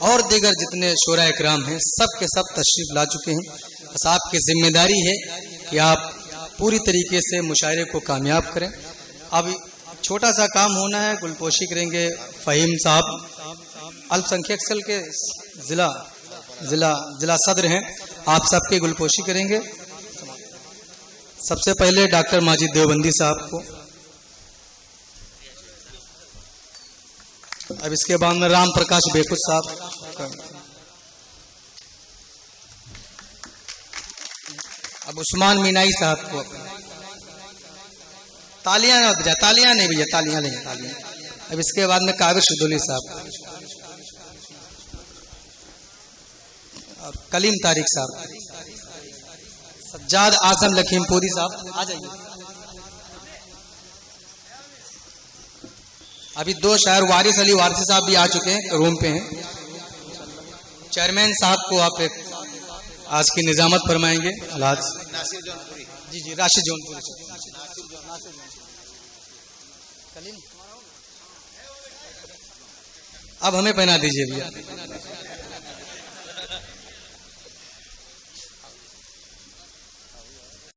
और दीगर जितने शोरा इकराम हैं सब के सब तशरीफ ला चुके हैं। बस आपकी जिम्मेदारी है कि आप पूरी तरीके से मुशायरे को कामयाब करें। अब छोटा सा काम होना है, गुलपोशी करेंगे फ़हीम साहब, अल्पसंख्यक सेल के जिला सदर हैं, आप सबके गुलपोशी करेंगे। सबसे पहले डॉक्टर माजिद देवबंदी साहब को, अब इसके बाद में राम प्रकाश बेकुद साहब, अब उस्मान मीनाई साहब को। तालियां नहीं भैया, तालियां नहीं, तालियां। अब इसके बाद में काबिर शुदुली साहब, कलीम तारिक साहब, सज्जाद आजम लखीमपुरी साहब आ जाइए। अभी दो शायर वारिस अली वारसी साहब भी आ चुके हैं, रूम पे हैं। चेयरमैन साहब को आप एक आज की निजामत फरमाएंगे। जी राशिद जौनपुरी। अब हमें पहना दीजिए भैया।